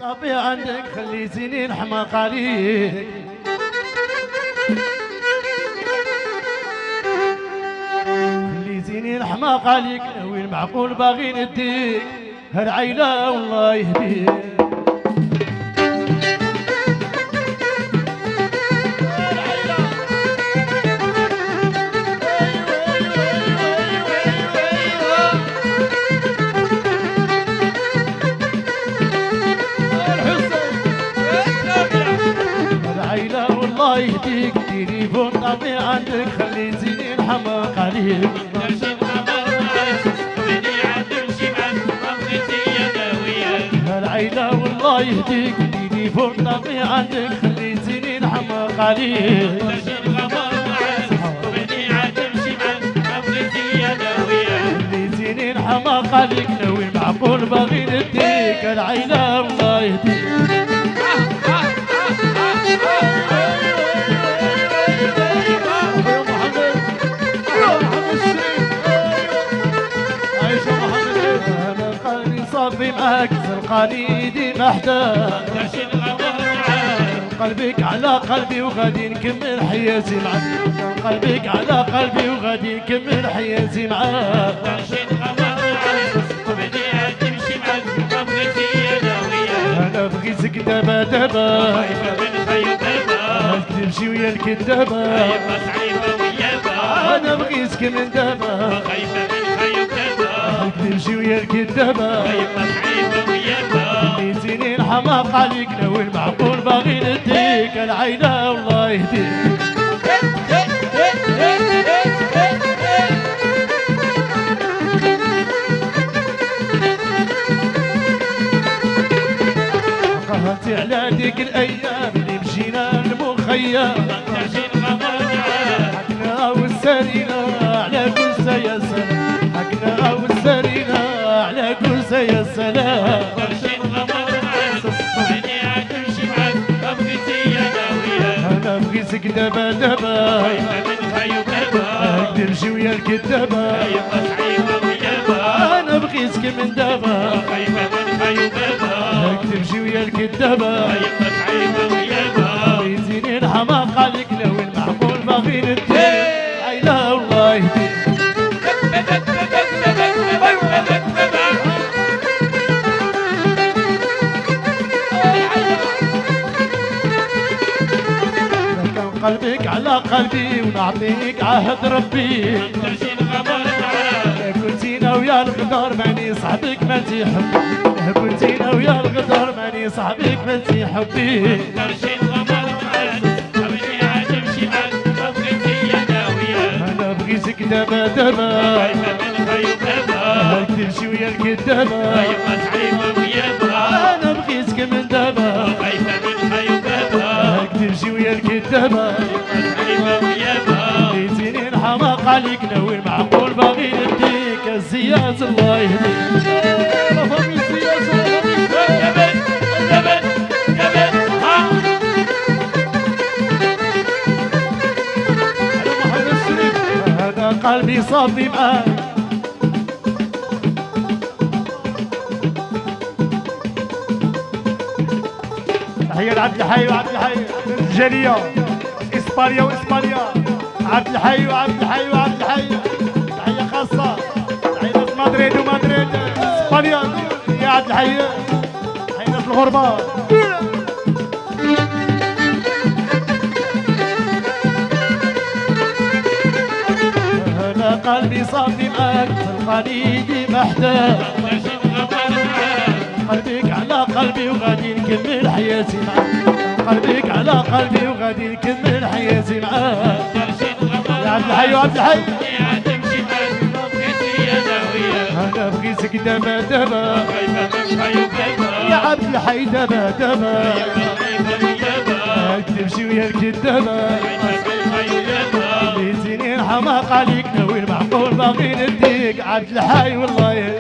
طبيعي عندك خليتيني نحماق عليك خليتيني نحماق عليك وين معقول باغي نديك هالعيلة والله يهديك الله يهديك تليفون طبيعي عندك خليتيني نحماق عليك هالعيلة والله يهديك تليفون طبيعي عندك خليتيني نحماق عليك خليتيني نحماق عليك ناوي معقول باغي نديك هالعيلة والله يهديك صافي معاك زلقاني ديما حداك قلبك على قلبي وغادي نكمل حياتي معاك قلبك على قلبي وغادي نكمل حياتي معاك انا بغيتك دابا دابا تمشي ويا الكدابة انا بغيتك من دابا تمشي ويا الكدابة خليتيني نحماق عليك ناوي المعقول باغي نديك العيلة والله يهديك قهرتي على ديك الايام اللي مشينا المخيم حكنا والسرينا على كل يا سلام حكنا والسرينا على كل يا سلام انا بغيتك دابا دابا تمشي ويا الكدابة انا بغيتك من دابا تمشي ويا الكدابة خليتيني نحماق عليك ناوي المعقول باغي نديك عيلة والله يهديك قلبك على قلبي ونعطيك عهد ربي كنتينا ويا الغدار ماني صاحبك ما تحب كنتينا ويا الغدار ماني صاحبك ما تحبي انا بغيتك دابا دابا تمشي ويا الكدابة انا بغيتك من دابا تمشي ويا الكدابة خليتيني نحماق عليك ناوي المعقول باغي نديك الزيات الله يهديك هذا قلبي صافي معاك تحية لعبد الحي وعبد الحي الجالية اسبانيا واسبانيا عبد الحي وعبد الحي وعبد الحي تحية خاصة تحية ناس مدريد ومدريد اسبانيا يا عبد الحي تحية ناس الغربة انا قلبي صافي معاك تلقاني ديما حداك قلبك على قلبي وغادي نكمل حياتي معاك قلبك على قلبي وغادي نكمل حياتي معاك يا عبد الحي وعبد الحي انا بغيتك دابا دابا يا عبد الحي دابا دابا تمشي ويا الكدابة خليتيني نحماق عليك ناوي المعقول باغي نديك عبد الحي والله